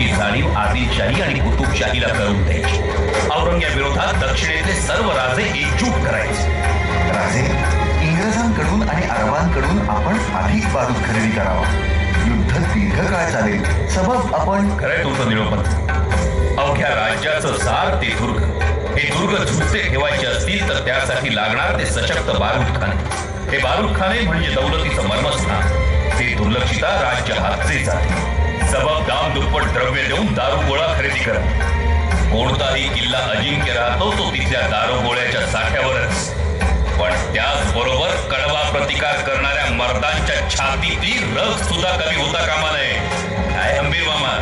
जाणीव आदिलशाही आणि कुतुबशाहीला करून द्यायची. औरंग्याविरोधात दक्षिणेतले सर्व राजे एकजूट करायचे. राजे, इंग्रजांकडून आणि अरबांकडून आपण अधिक बारूद खरेदी करावा. युद्ध दीर्घकाळ चालेल. सबब आपण खरंय तुमचं निरोपण. अवघ्या राज्याचं सार ते दुर्ग. हे दुर्ग झुकते ठेवायचे असतील तर त्यासाठी लागणार ते सशक्त बारूदखाने. हे बारूदखाने म्हणजे दौलतीचं मर्मस्थान. ते दुर्लक्षिता राज्य हातचे जाते. सबब दाम दुप्पट द्रव्य देऊन दारुगोळा खरेदी करा. कोणताही किल्ला अजिंक्य राहतो तो तिथल्या दारुगोळ्याच्या साठ्यावरच. पण त्याचबरोबर कडवा प्रतिकार करणाऱ्या मर्दांच्या छातीतली रग सुद्धा कमी होता कामा नये. काय अंबीर मामा,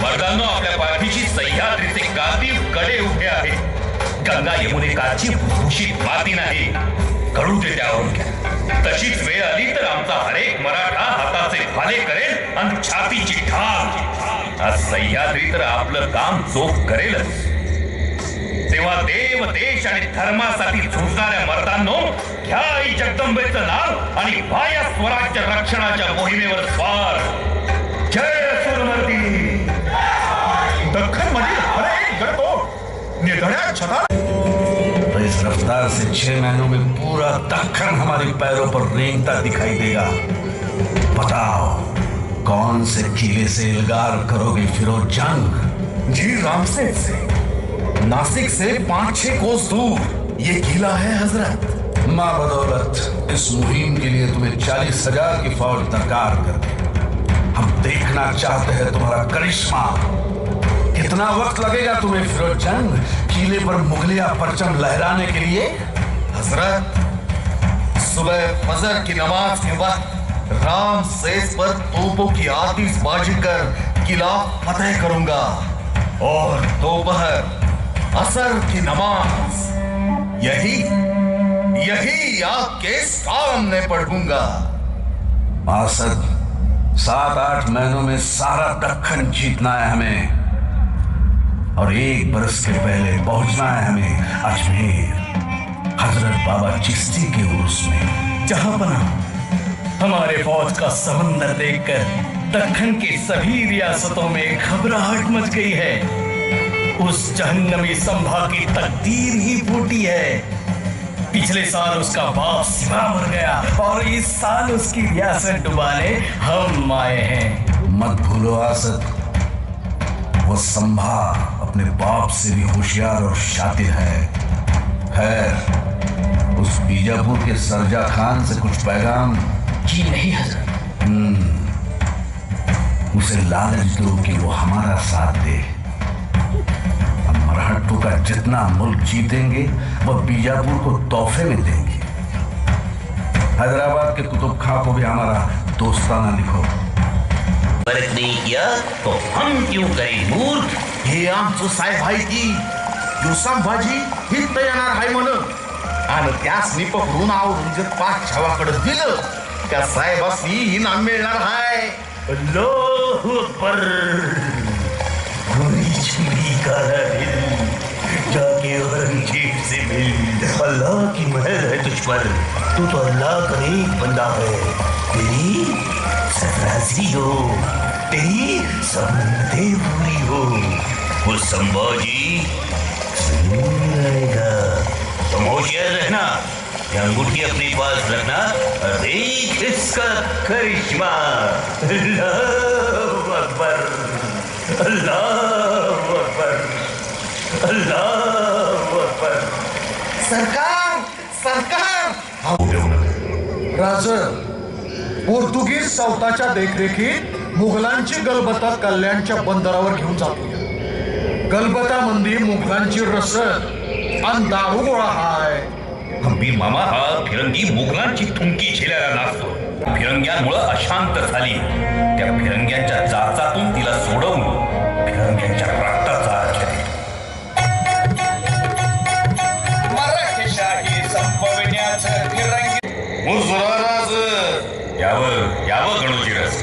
मर्दांनो आपल्या पाठीशी सह्याद्रीचे कातीव कडे उभे आहेत. गंगा यमुनेकाची भूषित माती नाही. कळू दे त्यावरून घ्या. तशीच वेळ आली तर आमचा हरेक मराठा हाताचे भाले करेल आणि छातीची ठाम. आज सह्याद्री तर आपलं काम चोख करेलच. तेव्हा देव, देश आणि धर्मासाठी झुंजणाऱ्या मर्दांनो, घ्या आई जगदंबेचं नाव आणि व्हाया स्वराज्य रक्षणाच्या मोहिमेवर स्वार. जय सुरमर्दी. दख्खन मधील हर एक गढ़ को निधड़या छता. इस रफ्तार से 6 महीनों में पूरा दक्खन हमारे पैरों पर रेंगता दिखाई देगा. बताओ, कौन से किले से इल्गार करोगे फिरोज जंग? जी रामसेन से. नासिक से 5-6 कोस दूर ये किला है हजरत. माँ बदौलत इस मुहिम के लिए तुम्हें 40,000 की फौज दरकार कर. हम देखना चाहते हैं तुम्हारा करिश्मा. कितना वक्त लगेगा तुम्हें फिरोज जंग किले पर मुगलिया परचम लहराने के लिए? हजरत, सुबह फजर की नमाज के वक्त रामसेस पर तोपों की आतिशबाजी कर किला फतेह करूंगा और दोपहर असर की नमाज यही आपके सामने पढ़ूंगा. आसद, 7-8 महीनों में सारा दक्खन जीतना है हमें. और 1 बरस के पहले पहुंचना है हमें अजमेर, हजरत बाबा चिश्ती के उर्स में. जहां बना हमारे फौज का समंदर देखकर दक्खन की सभी रियासतों में घबराहट मच गई है. उस जहन्नमी संभा की तकदीर ही फूटी है. पिछले साल उसका बाप सिवा मर गया और इस साल उसकी रियासत डुबाने हम आए हैं. मत भूलो आसद, वो संभा अपने बाप से भी होशियार और शातिर है. खैर, उस बीजापुर के सरजा खान से कुछ पैगाम? जी नहीं हजरत. उसे लालच दो कि वो हमारा साथ दे. हम मराठों का जितना मुल्क जीतेंगे वह बीजापुर को तोहफे में देंगे. हैदराबाद के कुतुब खां को भी हमारा दोस्ताना लिखो. फर्क नहीं किया तो हम क्यों करें मूर्ख. हे आमचं साहेब आहे की यो संभाजी हित येणार आहे म्हणून आणि त्यासनी पकडून आवरून जर पाठछावाकडे दिलं त्या साहेबासनी इनाम मिळणार आहे. अल्लाहू अकबर. गोरी छुरी काला दिल जाके औरंगजेब से मिल. अल्लाह की मेहर है तुझ पर. तू तो अल्लाह का एक बंदा है. तेरी सरफराजी हो, तेरी सबते पूरी हो. वो संभाजी जरूर आएगा. तुम होशियार रहना. ये अंगूठी अपने पास रखना और देख इसका करिश्मा. अल्लाहू अकबर. अल्लाहू अकबर. अल्लाहू अकबर. सरकार सरकार. राज, पोर्तुगीज सौताच्या देखरेखीत मुघलांची गलबता कल्याणच्या बंदरावर घेऊन जातो. गलबतामंदी मुघलांची रसद आणि दारुगोळा हाय. अंबीर मामा, हा फिरंगी मुघलांची थुंकी झेलायला नाचतो. फिरंग्यांमुळे अशांत झाली. त्या फिरंग्यांच्या जाचातून तिला सोडवून फिरंग्यांच्या रक्ताचा अर्थ दिला. मराठीशाही संपविण्याचं फिरंगी. राज, यावं गणोजी रस.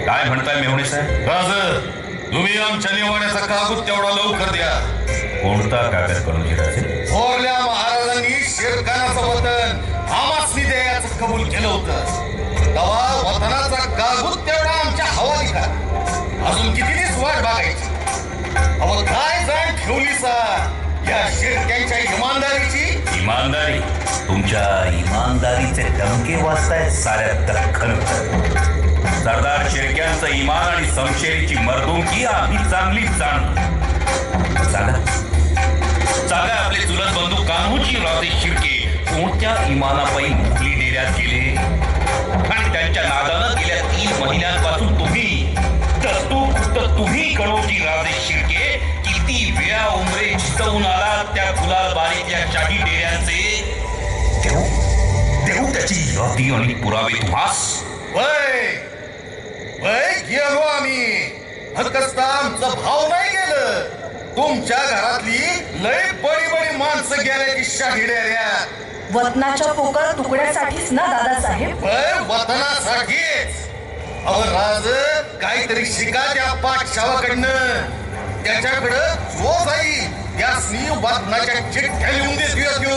काय म्हणताय मेहुणे साहेब? राज, तुम्ही आमच्या निवाड्याचा कागद तेवढा लवकर द्या. कोणता कागद गणोजी राजे? थोरल्या महाराजांनी शेरखानाचं वतन आमासनी द्यायचं कबूल केलं होतं. तेव्हा वतनाचा कागद तेवढा आमच्या हवाली करा. अजून किती दिवस वाट बघायची. दिसा या शिर्क्यांच्या इमानदारीची. इमानदारी? तुमच्या इमानदारीचे डंके वाजतायत साऱ्या दख्खन. सरदार शिर्क्यांचं इमान आणि समशेरीची मर्दुमकी आम्ही चांगलीच जाणतो. सांगा आपले चुलत बंधू कान्होजी राजे शिर्के कोणत्या इमानापायी मुघली डेऱ्यात गेले आणि त्यांच्या नादानं गेल्या 3 महिन्यांपासून तुम्ही कणोजी राजे शिर्के किती वेळा उमरे जिजवून आलात त्या गुलाल बारीतल्या शाही डेऱ्यांचे? देऊ त्याची यादी आणि पुरावे तुम्हास. वय गेलो आम्ही. फक्त आमचं भाव नाही गेलं. तुमच्या घरातली लय बडी माणसं गेल्या की शाही डेऱ्यात. वतनाच्या पोकळ तुकड्यासाठीच ना दादासाहेब? वतनासाठीच. अहो राज काहीतरी शिका त्या पाठशावाकडनं. त्याच्याकडं जो जाईल त्यासनी वतनाच्या चिठ्ठ्या लिहून देतो.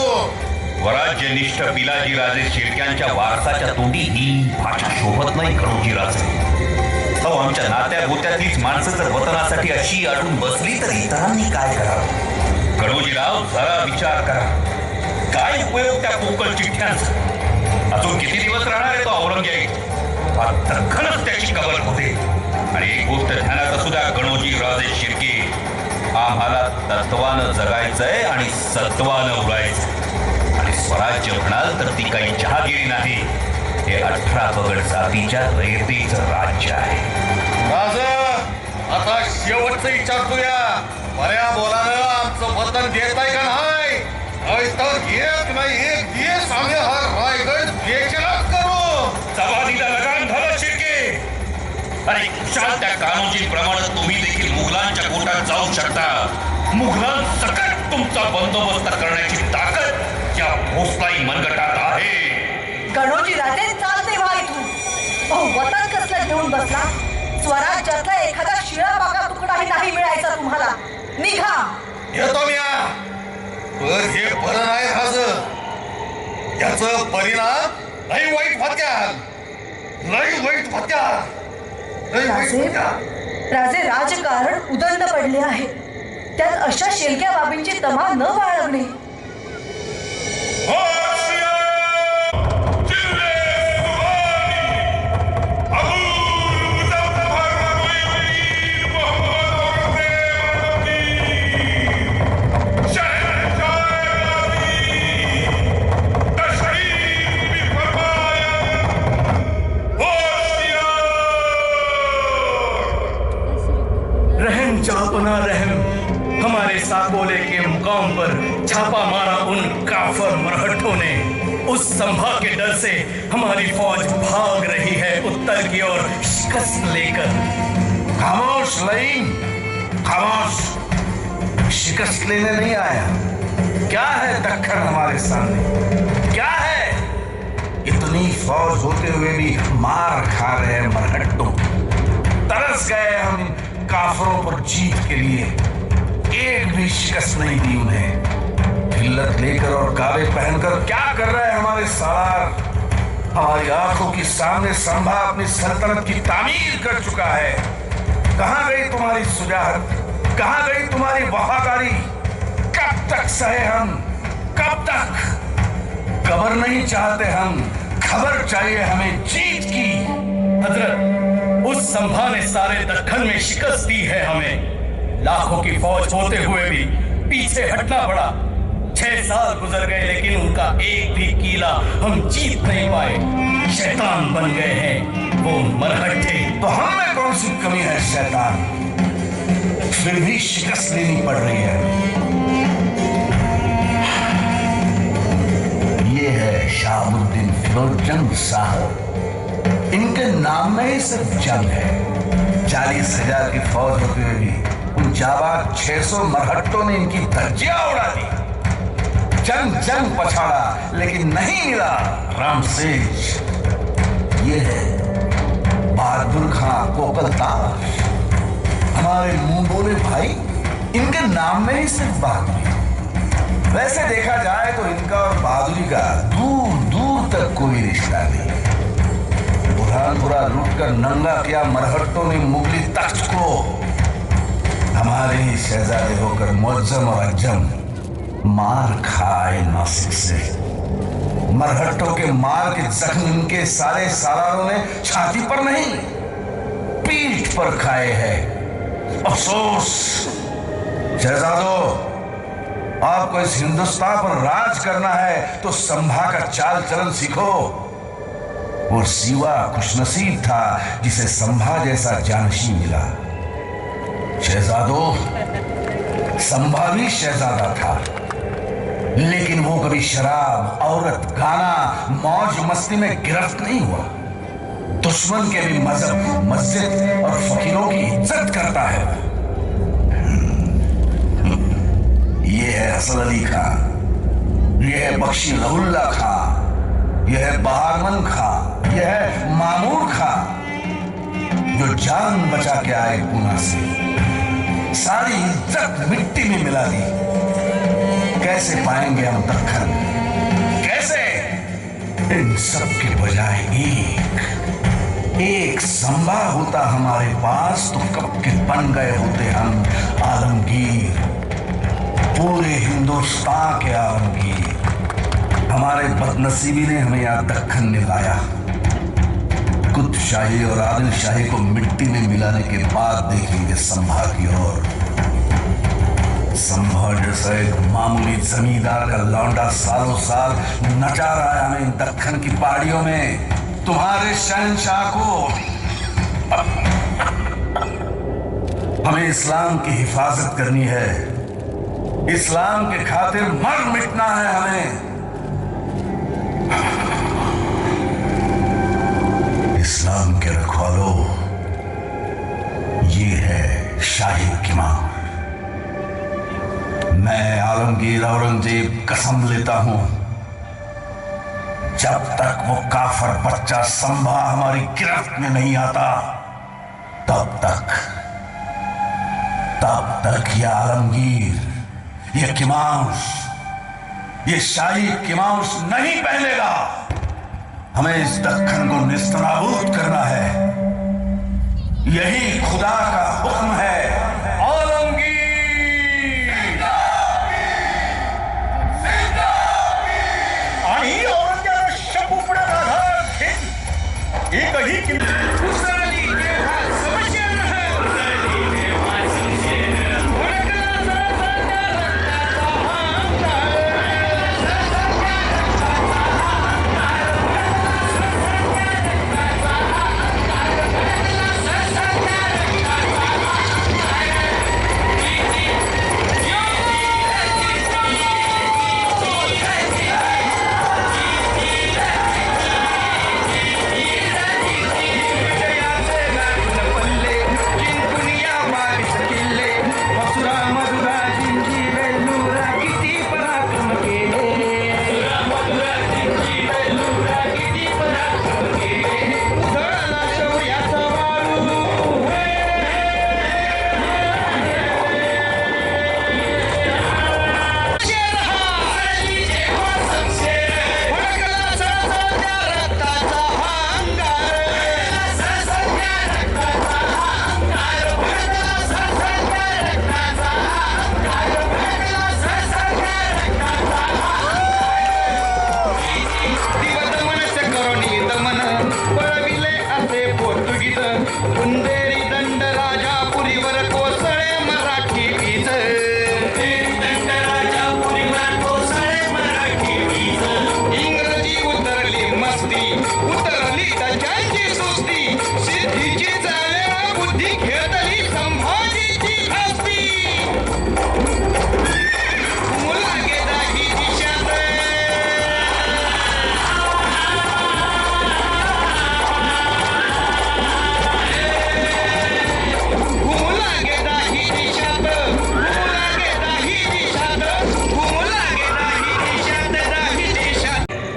स्वराज्यनिष्ठ पिलाजी राजे शिर्क्यांच्या वारसाच्या तोंडी ही भाषा शोभत नाही कणोजी राजे. अहो आमच्या नात्या गोत्यातलीच माणसं जर वतनासाठी अशी अडून बसली तर इतरांनी काय करावं? कणोजीराव जरा विचार करा. काय उपयोग त्या पोकळ चिठ्ठ्यांचा? अजून किती दिवस राहणार आहे तो औरंगजेब? दख्खनच त्याची कबर होते. आणि एक गोष्ट ध्यानात असू द्या कणोजी राजे शिर्के, आम्हाला तत्वानं जगायचंय आणि सत्वानं उरायचंय. आणि स्वराज्य म्हणाल तर ती काही जहागिरी नाही. हे 18 पगड जातीच्या रयतेचं राज्य आहे. राज आता शेवटचं विचारतोया. बऱ्या बोलानं आमचं वतन देताय का नाही? तर एक नाही एक दिवस आम्ही हा रायगड बेचराच करू. जवानीला लगाम झालं शिर्के. अरे कुशाल त्या कान्होजींप्रमाणे तुम्ही देखील मुघलांच्या कोटात जाऊ शकता. मुघलांसकट तुमचा बंदोबस्त करण्याची ताकद या भोसलाई मनगटात आहे. कणोजी राजे चालते व्हा इथून. वतन कसलं घेऊन बसला? स्वराज्यातला एखादा शिळा बागा तुकडाही नाही मिळायचा तुम्हाला. निघा. येतो मी. तर हे बरं नाही राज. याच परिणाम लई वाईट होत्या. राजे राजकारण उदंड पडले आहे. त्यात अशा शेलक्या बाबींची तमा न बाळगणे. रहम हमारे साकोले के मुकाम पर छापा मारा उन काफर मरहट्टों ने. उस संभा के डर से हमारी फौज भाग रही है उत्तर की ओर शिकस्त लेकर. खामोश लईन, खामोश. शिकस्त लेने नहीं आया. क्या है दक्खन हमारे सामने? क्या है? इतनी फौज होते हुए भी मार खा रहे हैं मरहट्टों. तरस गए हम काफरों पर जीत के लिए. एक भी शिकस्त नहीं दी उन्हें. हिल्लत लेकर और काले पहनकर क्या कर रहे हैं हमारे सालार? हमारी आंखों के सामने संभा अपनी सल्तनत की तामीर कर चुका है. कहां गई तुम्हारी सुजाहत? कहां गई तुम्हारी वफादारी? कब तक सहे हम? कब तक? कबर नहीं चाहते हम, खबर चाहिए हमें जीत की. हजरत, उस संभा ने सारे दक्खन में शिकस्त दी है हमें. लाखों की फौज होते हुए भी पीछे हटना पड़ा. 6 साल गुजर गए लेकिन उनका एक भी किला हम जीत नहीं पाए. शैतान बन गए हैं वो मरहट्टे. तो हम में कौन सी कमी है शैतान? फिर भी शिकस्त लेनी पड़ रही है. ये है शाहबुद्दीन फिरोजजंग साहब. इनके नाम में ही सिर्फ जंग है. 40,000 की फौज होते हुए भी उन जाबाज 600 मरहट्टों ने इनकी धज्जियां उड़ा दी. जंग पछाड़ा लेकिन नहीं मिला रामसेज. ये है बहादुर खां कोकलताश. हमारे मुंह बोले भाई, इनके नाम में ही सिर्फ बहादुरी. वैसे देखा जाए तो इनका और बहादुरी का दूर दूर तक कोई रिश्ता नहीं. बुरहानपुरा लूट कर नंगा किया मरहट्टों ने मुगली तख्त को. हमारे शहजादी शहजादे होकर मुअज्जम और अज्जम मार खाए नासिक से। मरहट्टों के मार के जख्म इनके सारे सालारों ने छाती पर नहीं पीठ पर खाए हैं। अफसोस शहजादो, आपको इस हिंदुस्तान पर राज करना है तो संभा का चाल चलन सीखो। और सीवा खुशनसीब था जिसे संभा जैसा जानशी मिला। शहजादो, संभा भी शहजादा था, लेकिन वो कभी शराब, औरत, गाना, मौज मस्ती में गिरफ्त नहीं हुआ। दुश्मन के भी मजहब, मस्जिद और फकीरों की इज्जत करता है। ये है हसन अली खां, ये है बख्शी रहुल्ला खां, ये है बहारमन खां, ये है मामूर खां, जो जान बचा के आए पूना से। सारी इज्जत मिट्टी में मिला दी। कैसे पाएंगे हम दक्खन? कैसे? इन सब के बजाय एक संभा होता हमारे पास तो कब के बन गए होते हम आलमगीर, पूरे हिंदुस्तान के आलमगीर। हमारे बदनसीबी ने हमें यहां दक्खन में लाया। कुतुब शाही और आदिल शाही को मिट्टी में मिलाने के बाद देखेंगे संभा की ओर। संभा जैसा एक मामूली जमींदार का लौंडा सालों साल नचा रहा है हमें दक्खन की पहाड़ियों में। तुम्हारे शहंशाह को हमें इस्लाम की हिफाजत करनी है। इस्लाम के खातिर मर मिटना है हमें। इस्लाम के रखवालो, ये है शाही किमाम। मैं आलमगीर औरंगजेब कसम लेता हूं, जब तक वो काफर बच्चा संभा हमारी गिरफ्त में नहीं आता, तब तक ये आलमगीर, ये किमाउस, ये शाही किमाउस नहीं पहनेगा। हमें इस दक्खन को निस्तनाबूद करना है। यही खुदा का हुक्म है।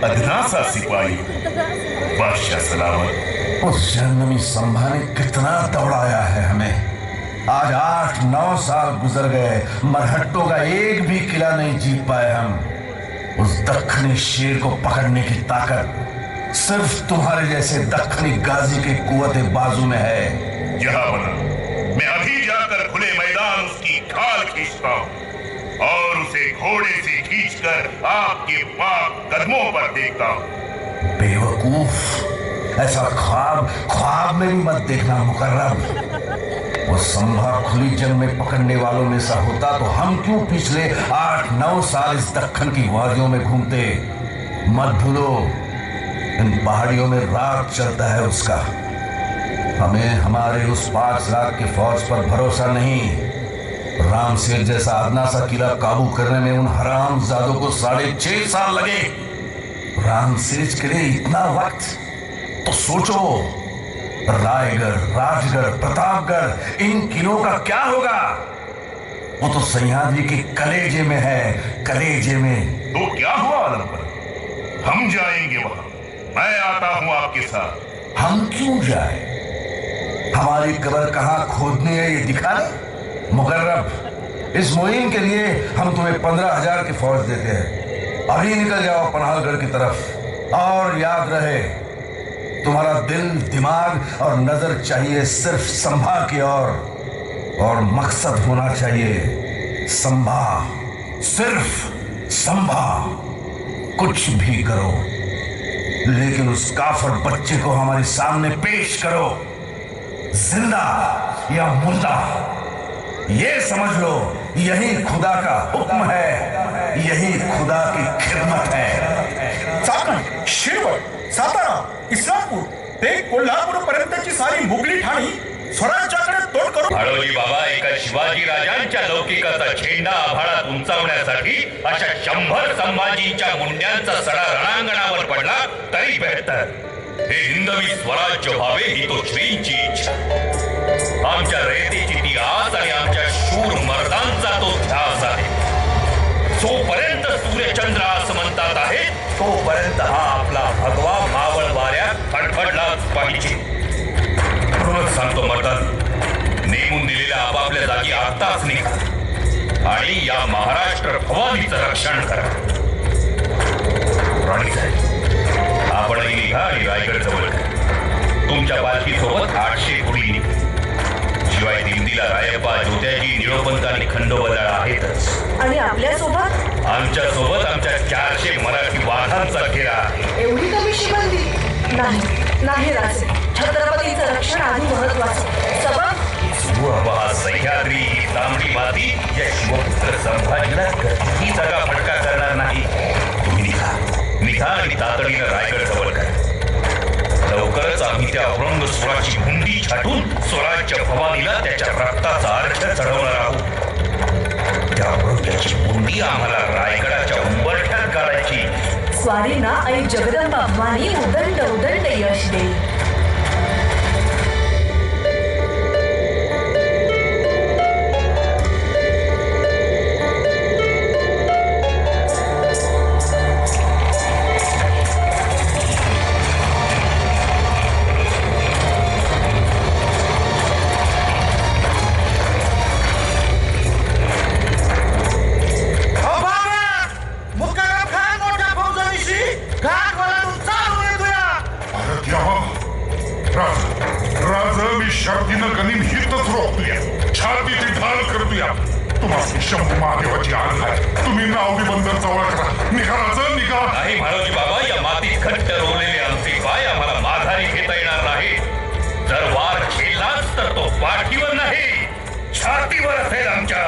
अधनासा सिपाही बादशाह सलामत। उस जहन्नमी संभा ने कितना दौड़ाया है हमें। आज 8-9 साल गुजर गए, मरहट्टों का एक भी किला नहीं जीत पाए हम। उस दक्खनी शेर को पकड़ने की ताकत सिर्फ तुम्हारे जैसे दक्खनी गाजी के कुव्वत बाजू में है। जहां बना मैं अभी जाकर खुले मैदान उसकी पहुंचता हूं और उसे घोड़े से खींचकर आपके पाक कदमों पर देखता हूं। बेवकूफ, ऐसा ख्वाब में भी मत देखना मुकर्रम। वो संभा खुली जंग में पकड़ने वालों में सा होता तो हम क्यों पिछले 8-9 साल इस दक्कन की वादियों में घूमते। मत भूलो, इन पहाड़ियों में रात चलता है उसका। हमें हमारे उस 5 लाख की फौज पर भरोसा नहीं। राम सेठ जैसा आदना सा किला काबू करने में उन हरामजादों को 6.5 साल लगे। राम सेठ के लिए इतना वक्त तो सोचो, रायगढ़, राजगढ़, प्रतापगढ़, इन किलों का क्या होगा? वो तो सह्याद्री के कलेजे में है, कलेजे में। तो क्या हुआ आलमपर? हम जाएंगे वहां, मैं आता हूं आपके साथ। हम क्यों जाए? हमारी कब्र कहां खोदनी है ये दिखा दे मुकर्रम। इस मुहिम के लिए हम तुम्हें 15,000 की फौज देते हैं। अभी निकल जाओ पनहालगढ़ की तरफ। और याद रहे, तुम्हारा दिल, दिमाग और नजर चाहिए सिर्फ संभा की ओर, और मकसद होना चाहिए संभा, सिर्फ संभा। कुछ भी करो, लेकिन उस काफर बच्चे को हमारे सामने पेश करो, जिंदा या मुर्दा। ये समझ लो, यही खुदा का हुक्म है, यही खुदा की खिदमत है। चाकण, शिरवळ, सातारा, इस्लामपूर ते कोल्हापूर पर्यंतची सारी मुघली ठाणी स्वराज्याकडे तोड करून भाडोजी बाबा, एका शिवाजी राजांच्या लौकिकाचा झेंडा आभाळात उंचावण्यासाठी अशा 100 संभाजींच्या मुंड्यांचा सडा रणांगणावर पडला तरी बेहतर। हे हिंदवी स्वराज्य व्हावे ही तो श्रींची इच्छा। आमच्या रयतेची ती आस आणि आमच्या शूर मर्दांचा तो ध्यास आहे। जोपर्यंत सूर्यचंद्र आसमंतात आहे तोपर्यंत हा आपला भगवा मावळ वाऱ्यात फडफडलाच पाहिजे। म्हणूनच सांगतो मर्दांनो, नेमून दिलेल्या आपापल्या जागी आत्ताच निघा आणि या महाराष्ट्र भवानीचं रक्षण करा। राणीसाहेब, आपणही निघा आणि रायगड जवळ करा। तुमच्या पालखीसोबत 800 कुडी निघा। शिवाय दिंडीला रायप्पा, ज्योत्याजी, निळोपंत आणि खंडोबाला आहेतच। आणि आपल्या सोबत आमच्या सोबत आमच्या 400 मराठी वाघांचा घेरा आहे। एवढी कमी शिबंदी नाही राजे। छत्रपतींचं रक्षण आधी महत्वाचं। सबब हा सह्याद्री, ही तांबडी माती या शिवपुत्र संभाजीला कधीही जागा फटका करणार नाही। तुम्ही निघा आणि तातडीनं रायगड जवळ करा। लवकरच आम्ही त्या औरंगजेबाची हुंडी छाटून स्वराज्य भवानीला त्याच्या रक्ताचा अर्घ्य चढवणार आहोत। त्या औरंगजेबाची हुंडी आम्हाला रायगडाच्या उंबरठ्यात काढायची। स्वारीना आई जगदंबा भवानी उदंड उदंड यश देईल। शर्तीनं गनिम हितच रोखतोय, छातीची ढाल करतोय। तुम्हाला शंभू महादेवाची आण आहे। तुम्ही नावडी बंदर जवळ करा। निघा राजा, निघा। नाही भाडोजी बाबा, या मातीत घट्ट रोवलेले आमचे पाय आम्हाला माघारी घेता येणार नाही। जर वार खेळलाच तर तो पाठीवर नाही, छातीवर असेल आमच्या।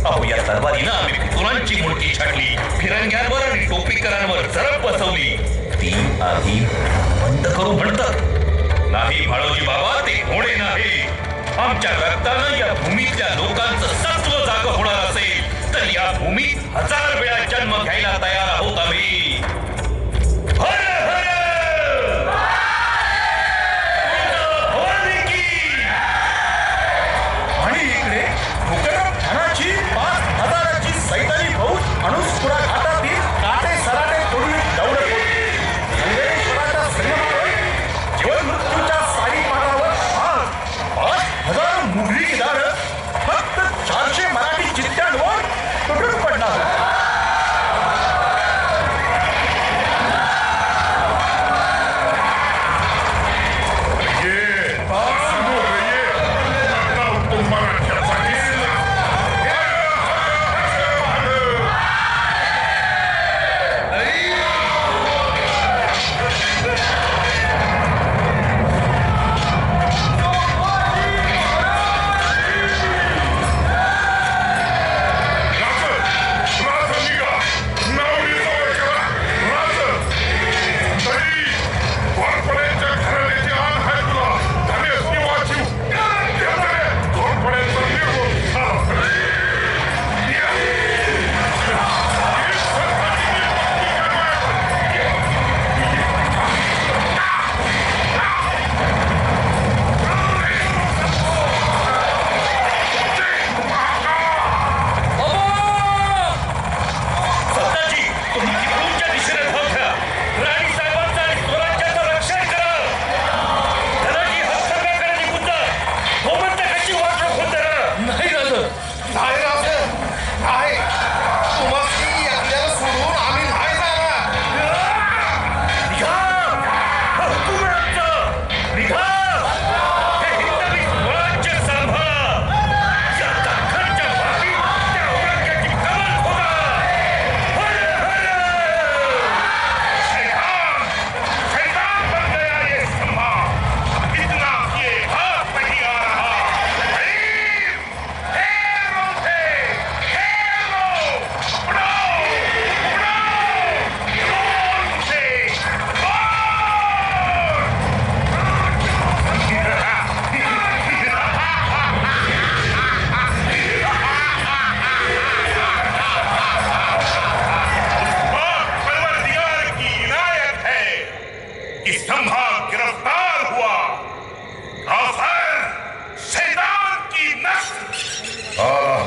अहो, या तलवारीनं आम्ही फितुरांची मूर्ती छाटली, फिरंग्यांवर आणि टोपीकरांवर जरब बसवली। ती आधी बंद करू म्हणतात। नाही भाडोजी बाबा, ते होणे नाही। आमच्या रक्तानं या भूमीतल्या लोकांचं सत्व जाग होणार असेल तर या भूमीत 1000 वेळा जन्म घ्यायला तयार आहोत आम्ही। हर हर भवानी की। आणि इकडे मुकरम खानाची 5,000ची सैतानी फौज अणुस्फुरा घाटातील काटे सराटे तोडून दौडत होती। अंगेश्वराच्या सैन्यामुळे जीवन मृत्यूच्या सारी पाटावर 5,000 मुघली किदार फक्त 400 मराठी चित्त्यांवर तुटून पडणार।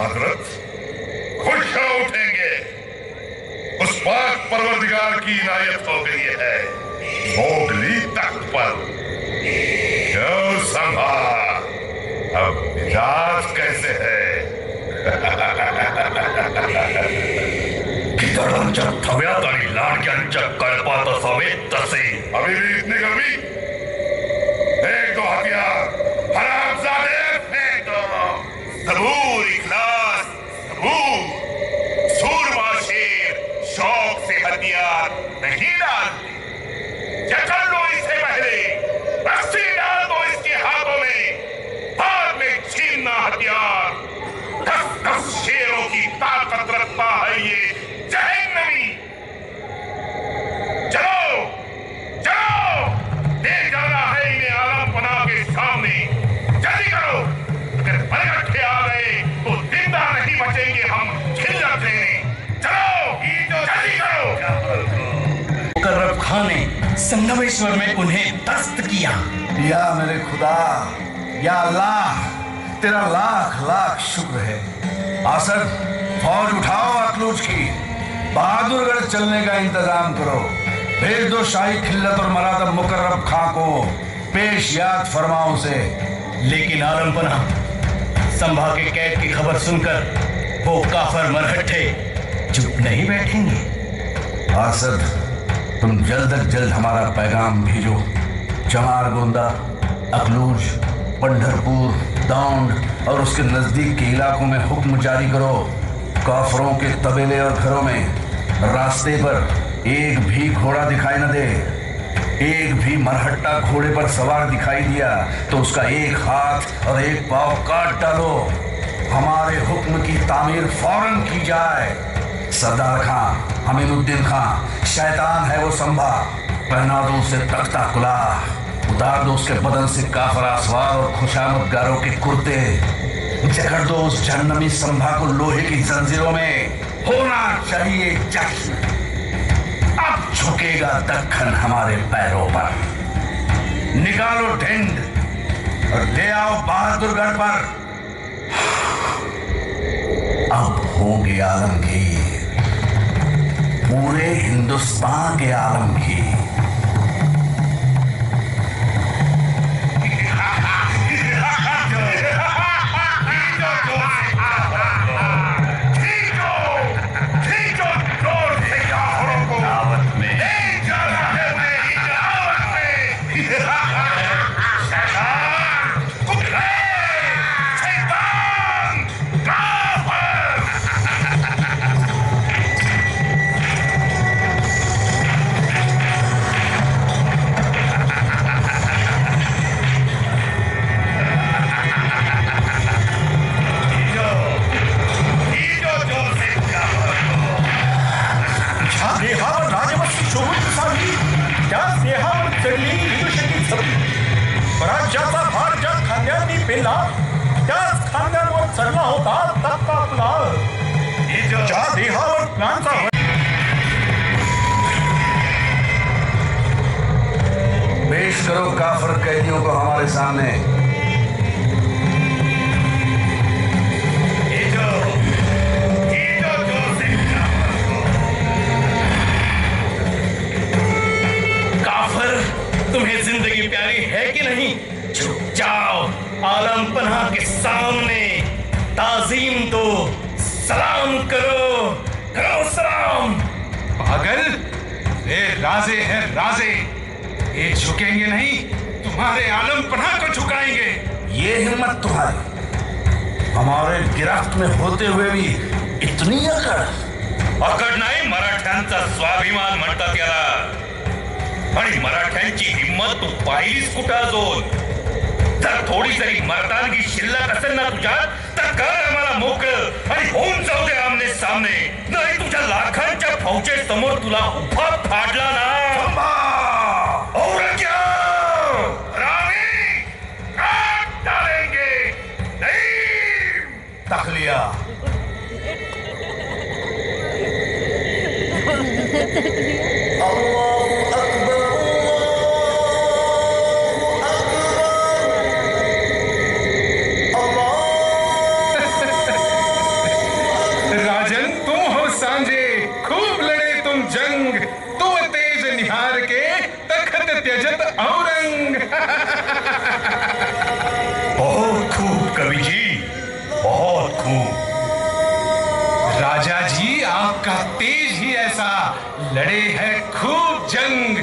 हजरत, खुश हो उठेंगे। उस पाक परवरदिगार की इनायत हो गई है मोगली तख्त पर। क्यों संभा, अब मिजाज कैसे है? कितड्यांच्या थव्यात आणि लाडक्यांच्या कळपात असावे तसे। अभी भी इतनी गर्मी? फेंक दो हथियार, हरामजादे फेंक दो। सबूर इखलास सबूर, सूरमा शेर शौक से हथियार नहीं डालते। जकड़ लो इसे पहले, रस्सी डाल दो इसके हाथों में, बाद में छीनना हथियार। 10-10 शेरों की ताकत रखता है ये जहन्नमी। चलो चलो, ले जाना है इन्हें आलम पनाह के सामने। जल्दी करो, अगर बरगट्ठे आ गए तो जिंदा नहीं बचेंगे हम खिल्लत लेने। चलो जल्दी करो। मुकर्रब खान ने संगमेश्वर में उन्हें दस्त किया। या मेरे खुदा, या अल्लाह, तेरा लाख लाख शुक्र है। आसद, फौज उठाओ अकलूज की, बहादुरगढ़ चलने का इंतजाम करो। भेज दो शाही खिल्लत और मरादब मुकर्रब खां को पेश याद फरमाओ से। लेकिन आलमपना संभा के कैद की खबर सुनकर वो काफर मरहट्ठे चुप नहीं बैठेंगे। आसद, तुम जल्द अज जल्द हमारा पैगाम भेजो। चमार गोंदा, अकलूज, पंढरपुर, दौंड और उसके नजदीक के इलाकों में हुक्म जारी करो। काफरों के तबेले और घरों में रास्ते पर एक भी घोड़ा दिखाई न दे। एक भी मरहट्टा घोड़े पर सवार दिखाई दिया तो उसका एक हाथ और एक पांव काट डालो। हमारे हुक्म की तामीर फौरन की जाए। सरदार खां, हमीमुद्दीन खां, शैतान है वो संभा, पहना दो उसे तख्ता कुलाह, उतार दो उसके बदन से काफर आसवार और खुशामदगारों के कुर्ते, जकड़ दो उस जहन्नमी संभा को लोहे की जंजीरों में। होना चाहिए जश्न। अब झुकेगा दक्खन हमारे पैरों पर। निकालो ढिंड और ले आओ बहादुरगढ़ पर। अब होंगे आलमगीर, पूरे हिंदुस्तान के आलमगीर। स्वराज्याचा भार ज्या खांद्यांनी पेला त्याच खांद्यांवर चढला होता तख्ता कुलाह। ज्या देहावर प्लानचा पेश करो काफर कैदियों को हमारे सामने। काफर, तुम्हें जिंदगी प्यारी है कि नहीं? झुक जाओ, आलम पनाह के सामने ताजीम दो, सलाम करो, करो सलाम। पागल, वे राजे हैं राजे, ये झुकेंगे नहीं, तुम्हारे आलम पनाह को झुकाएंगे। ये हिम्मत तुम्हारी, हमारे गिरफ्त में होते हुए भी इतनी अकड़? अकड नाही, मराठ्यांचा स्वाभिमान म्हणतात याला। आणि मराठ्यांची हिम्मत तू पाहिलीस कुठं अजून? जर थोडी जरी मर्दानगी शिल्लक असेल ना तुझ्यात तर कर आम्हाला मोकळं आणि होऊन जाऊ दे आमने सामने। नाही तुझ्या लाखांच्या फौजे समोर तुला उभा फाडला ना और क्या रामी काट डालेंगे। नहीं तखलिया, बहुत खूब कवि जी, बहुत खूब। राजा जी आपका तेज ही ऐसा, लड़े हैं खूब जंग,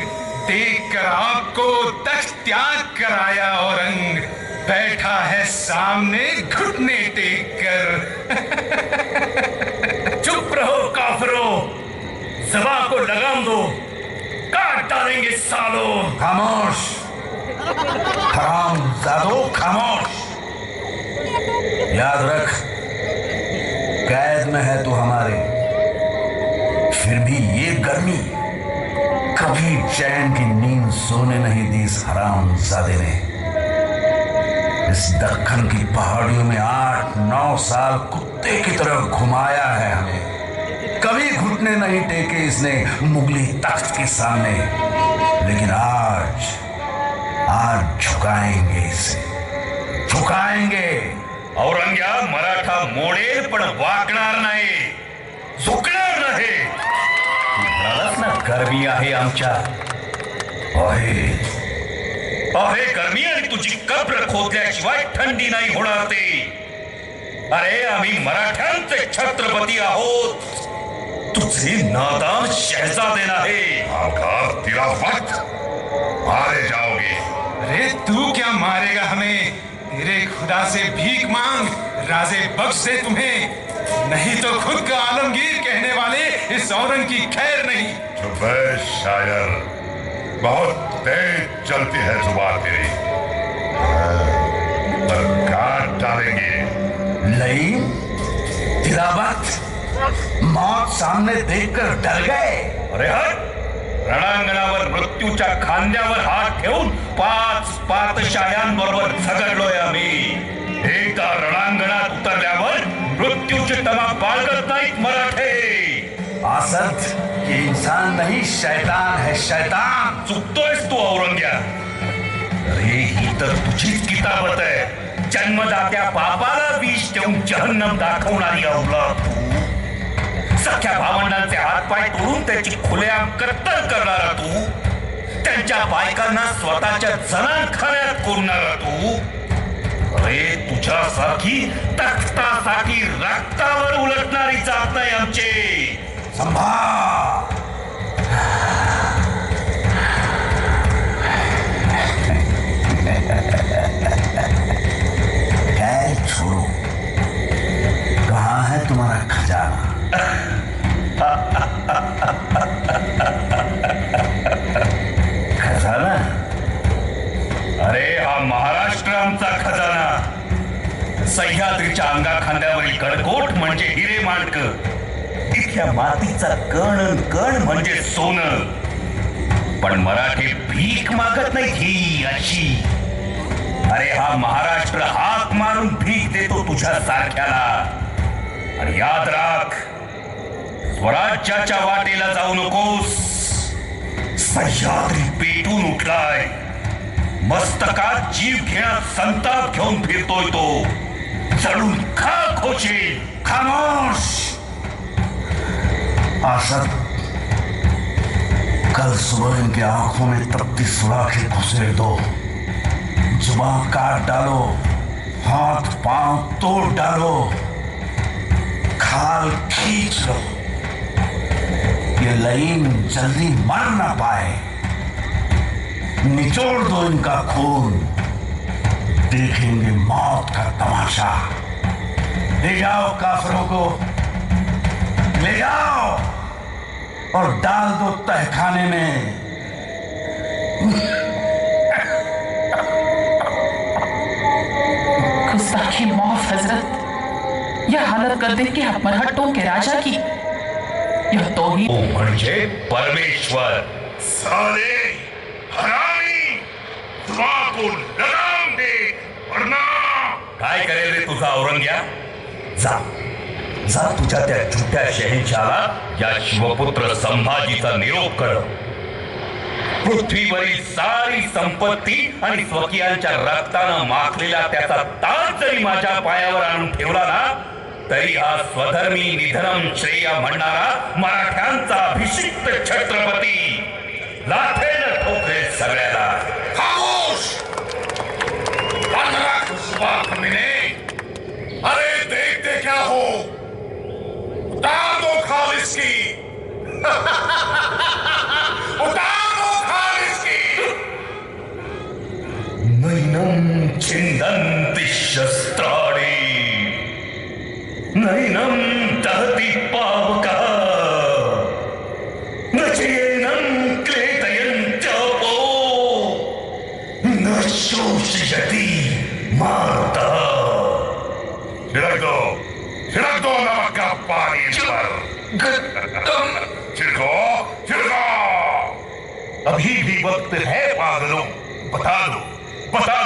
देखकर आपको तख्त त्याग कर आया औरंग, बैठा है सामने घुटने टेक कर। चुप रहो काफिरों, ज़बान को लगाम दो, काट डालेंगे सालों। खामोश हरामजादो, खामोश। याद रख, कैद में है तू हमारे, फिर भी ये गर्मी कभी चैन की नींद सोने नहीं दी इस हरामजादे ने। इस दक्खन की पहाड़ियों में 8-9 साल कुत्ते की तरह घुमाया है हमें, कभी घुटने नहीं टेके इसने मुगली तख्त के सामने, लेकिन आज झुकाएंगे इसे, झुकाएंगे। औरंग्या मराठा मोडेल पण वाकणार नाही, झुकणार नाही। तू म्हणालास ना गरमी आहे आमच्या, आहे गरमी, आणि तुझी कब्र खोदल्याशिवाय थंडी नाही होणार ते। अरे आम्ही मराठ्यांचे छत्रपती आहोत, तुझे नादान शहजादे नाही। आकार तेरा वक्त, मारे जाओगे। अरे तू क्या मारेगा हमें, तेरे खुदा से भीख मांग, राजे बख्श दे तुम्हें, नहीं तो खुद का आलमगीर कहने वाले इस औरंग की खैर नहीं। चुप है शायर, बहुत तेज चलती है जुबान तेरी, पर काट डालेंगे। लई तिलावत, मौत सामने देखकर डर गए। अरे हट, रणांगणावर मृत्यूच्या खांद्यावर हात ठेवून 5 पातशाह्यांबरोबर झगडलोय आम्ही। एकदा रणांगणात उतरल्यावर मृत्यूची तमा बाळगत नाहीत मराठे। आसद, ये इंसान नहीं शैतान है, शैतान। चुकतोयस तू औरंग्या, अरे ही तर तुझीच किताबत आहे। जन्मदात्या पापाला विष देऊन जहन्नम दाखवणारी अवलाद तू, सख्या भावंडांचे हातपाय तोडून त्याची खुलेआम कत्तल करणारा तू, त्यांच्या बायकांना स्वतःच्या जनानखान्यात कोरणारा तू, अरे तुझ्यासारखी तख्तासाठी रक्तावर उलटणारी जात नाही आमचे। संभाळ, कैद छोड़ो, कहाँ है तुम्हारा खजाना? खजाना? अरे हा महाराष्ट्र आमचा खजाना। सह्याद्रीच्या अंगा खांद्यावरील गडकोट म्हणजे हिरे माणक, इथल्या मातीचा कण कण म्हणजे सोनं। पण मराठी भीक मागत नाही ही अशी। अरे हा महाराष्ट्र हाक मारून भीक देतो तुझ्या सारख्याला। आणि याद राख, स्वराज्याच्या वाटेला जाऊ नकोस, सह्याद्री पेटून उठलाय, मस्तकात जीव घेण्यात संताप घेऊन फिरतोय तो, जळून खाक होशील। खामोश आसद, कल सुबह इनके आंखों में तपती सुराखें घुसेड़ दो, जुबान काट डालो, हाथ पांव तोड़ डालो, खाल खींच लो, ये लईम जल्दी मर ना पाए, निचोड़ दो इनका खून, देखेंगे मौत का तमाशा। ले जाओ काफिरों को, ले जाओ और डाल दो तहखाने में। गुस्ताखी मौत हजरत, यह हालत कर दे कि आप मरहट्टों के राजा की, यह तो ही म्हणजे परमेश्वर। साले हरामी, जुबान को लगाम दे, वरना काय करेल रे तुझा औरंग्या? जा जा तुझ्या त्या झुट्या शहेनशाला या शिवपुत्र संभाजीचा निरोप कर। पृथ्वीवरील सारी संपत्ती आणि स्वकीयांच्या रक्तानं माखलेला त्याचा ताज जरी माझ्या पायावर आणून ठेवला ना, तरी हा स्वधर्मी निधनम श्रेय म्हणणारा मराठ्यांचा अभिषिक्त छत्रपती लाथेनं ठोकरेल सगळ्याला। खामोश, सवाल कमीने, अरे देखते क्या हो, उतार दो खालिस की। उतार दो खालिस की। नैनम छिन्दन्ति शस्त्राणि, नैनम दहति पावकः, न चेनं क्लेदयन्त्यापो, न शोषयति मारुतः। छिड़क दो नमक का पानी इन पर। छिड़को छिड़को। अभी भी वक्त है पागलों, बता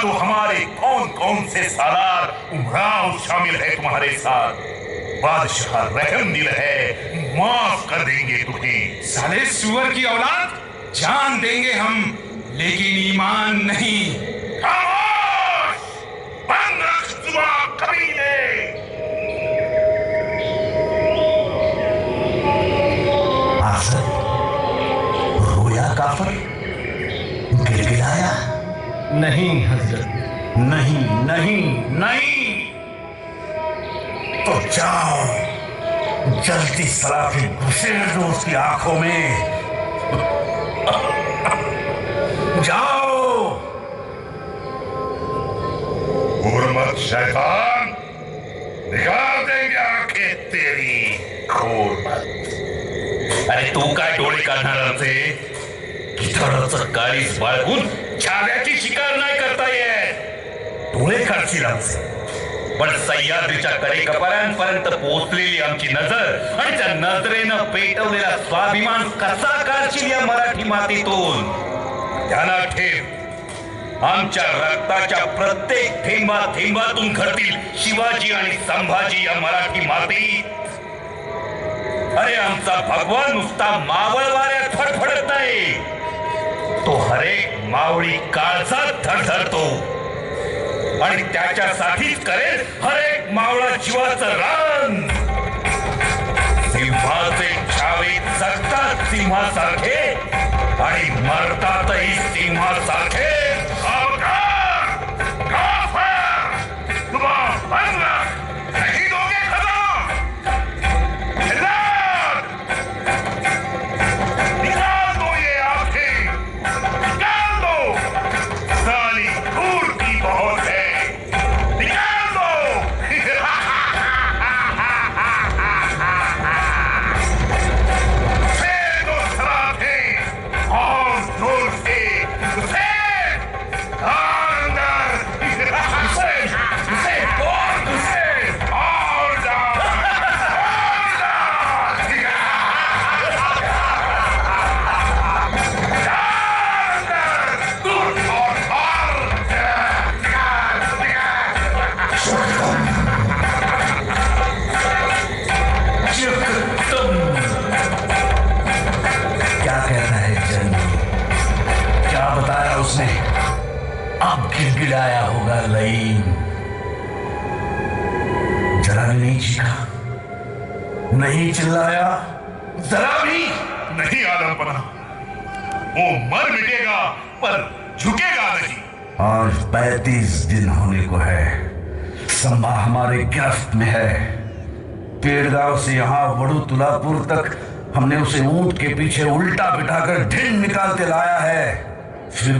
दो हमारे कौन कौन से सालार उमराव शामिल है तुम्हारे साथ। बादशाह रहमदिल है, माफ कर देंगे तुम्हें। साले सुअर की औलाद, जान देंगे हम लेकिन ईमान नहीं। खामोश, बंद रख जुबान कमीने। रोया काफर, गिड़गिड़ाया? नहीं हजरत, नहीं नहीं नहीं। तो जाओ, जल्दी सलाखी घुसेड़ दो उसकी आंखों में। जाओ। हुर्मत शैतान, निकाल देंगे आंखें तेरी। हुर्मत। अरे तू काय डोळे काढणार आमचे? गिधाडाचं काळीज बाळगून छाव्याची शिकार नाही करता येत. डोळे काढशील आमचे, पण सह्याद्रीच्या कडेकपाऱ्यांपर्यंत पोहोचलेली आमची नजर आणि त्या नजरेनं पेटवलेला स्वाभिमान कसा काढशील या मराठी मातीतून? ध्यानात ठेव, आमच्या रक्ताच्या प्रत्येक थेंबा थेंबातून घडतील शिवाजी आणि संभाजी या मराठी मातीत. अरे आमचा भगवान नुसता मावळ वाऱ्यात फडफडत नाही, तो हरेक मावळी काळजात धडधडतो आणि त्याच्यासाठीच करेल हरेक मावळा जीवाचं रान. सिंहाचे छावे जगतात सिंहासारखे आणि मरतातही सिंहासारखे. नहीं दोगे खत्म। निकाल दो ये आंखें, निकाल दो। साली धूल की बहुत है, निकाल दो। फेंक दो सलाखें और जोर से फेंक अंदर। क्या कहता है जन? क्या बताया उसने? अब गिड़गिड़ाया होगा लईम। जरा भी नहीं चीखा, नहीं चिल्लाया, जरा भी नहीं आलम पना, वो मर मिटेगा पर झुकेगा नहीं। आज 35 दिन होने को है, संभा हमारे गिरफ्त में है। पेड़गांव से यहाँ वडुतुलापुर तक हमने उसे ऊंट के पीछे उल्टा बिठाकर ढिंड निकाल के लाया है, फिर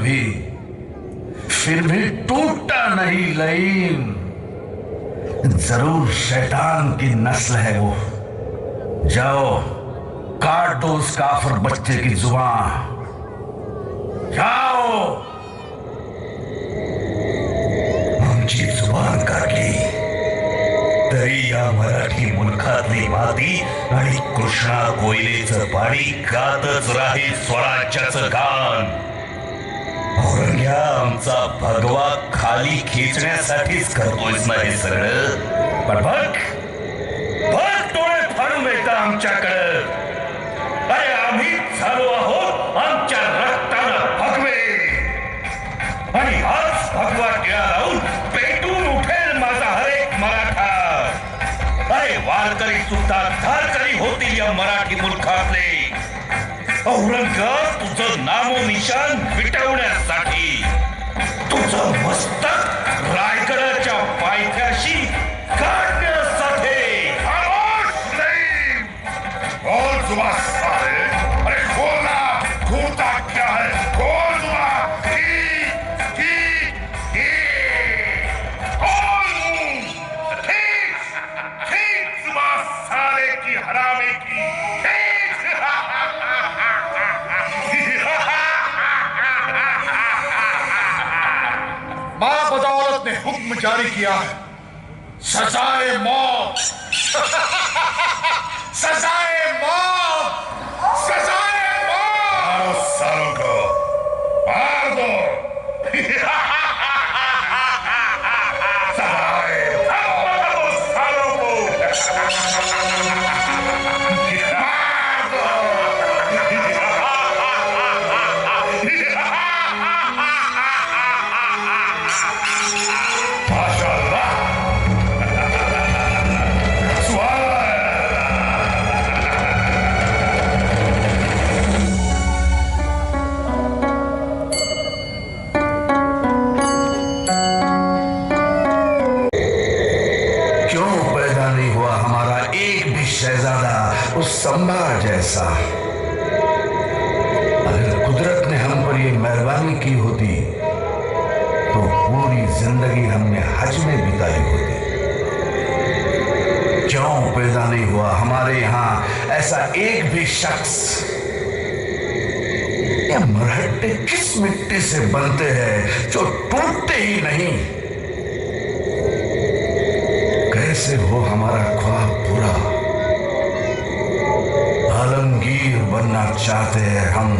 भी टूटा नहीं लईम। जरूर शैतान की नस्ल है वो। जाओ, काट दो उस काफिर बच्चे की जुबान। जाओ। आमची जुबान काढली तरी या मराठी मुलखातली माती आणि कृष्णा कोयलेचं पाणी गातच राहील स्वराज्याचं गान. औरंग्या, आमचा भगवा खाली खेचण्यासाठीच करतोयस ना हे सगळं? पण बघ डोळे फाडून येतं आमच्याकडं. अरे आम्ही झालो आहोत आमच्या रक्तानं भगवे, आणि आज भगवा टिळा लावून पेटून उठेल माझा हरेक मराठा. अरे वारकरी सुद्धा धारकरी होतील या मराठी मुलखातले. औरंगाबाद तुझं नामो निशान मिटवण्यासाठी, तुझं मस्तक रायगडाच्या हराने की। बदौलत ने हुक्म जारी किया है, सजाए मौत। सजाए मौत, सजाए मौत। सालों को मार दो। सालों को शहजादा उस संभा जैसा। अगर कुदरत ने हम पर ये मेहरबानी की होती तो पूरी जिंदगी हमने हज में बिताई होती। क्यों पैदा नहीं हुआ हमारे यहाँ ऐसा एक भी शख्स? ये मरहट्टे किस मिट्टी से बनते हैं जो टूटते ही नहीं? कैसे हो हमारा ख्वाब पूरा? आलमगीर बनना चाहते हैं हम,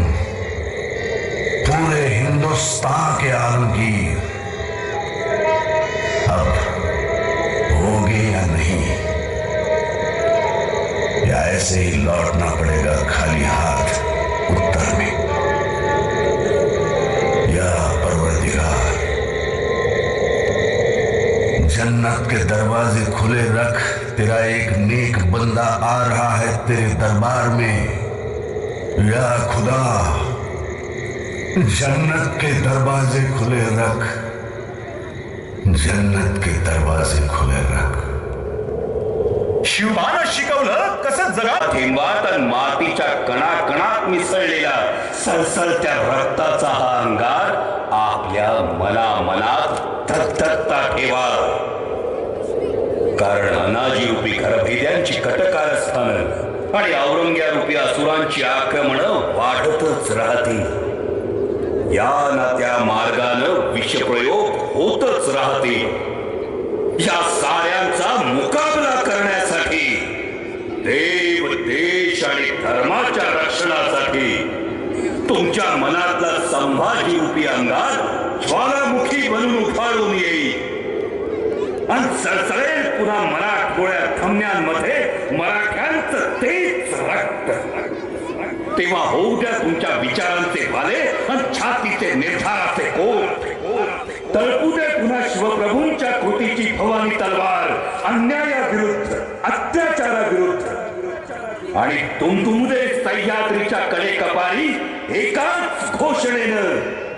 पूरे हिंदुस्तान के आलमगीर। अब होंगे या नहीं, या ऐसे ही लौटना पड़ेगा खाली हाथ उत्तर में? या परवरदिगार, जन्नत के दरवाजे खुले रख, तेरा एक नेक बंदा आ रहा है तेरे दरबार में। या खुदा, जन्नत के दरवाजे खुले रख, जन्नत के दरवाजे खुले रख। शिवबानं शिकवलं कसं जगा. थेंबात आणि मातीच्या कणाकणात मिसळलेला सळसळत्या रक्ताचा हा अंगार आपल्या मनामनात धगधगता ठेवा. कारण अनाजी रूपी खरभिद्यांची कटकारस्थानं आणि औरंग्यारूपी असुरांची आक्रमणं वाढतच राहतील. या ना त्या मार्गानं विषप्रयोग होतच राहतील. या साऱ्यांचा मुकाबला करण्यासाठी, देव, देश आणि धर्माच्या रक्षणासाठी तुमच्या मनातला संभाजी रूपी अंगार ज्वालामुखी बनून उफाळून येईल आणि सळसळेल पुन्हा मराठमोळ्या धमन्यांमध्ये मराठ्यांचं तेच रक्त. तेव्हा होऊ द्या तुमच्या विचारांचे भाले आणि छातीचे निर्धाराचे कोट. तळपू दे पुन्हा शिवप्रभूंच्या कृतीची भवानी तलवार अन्यायाविरुद्ध, अत्याचाराविरुद्ध. आणि तुमतुमू दे सह्याद्रीच्या कडेकपारी एकाच घोषणेनं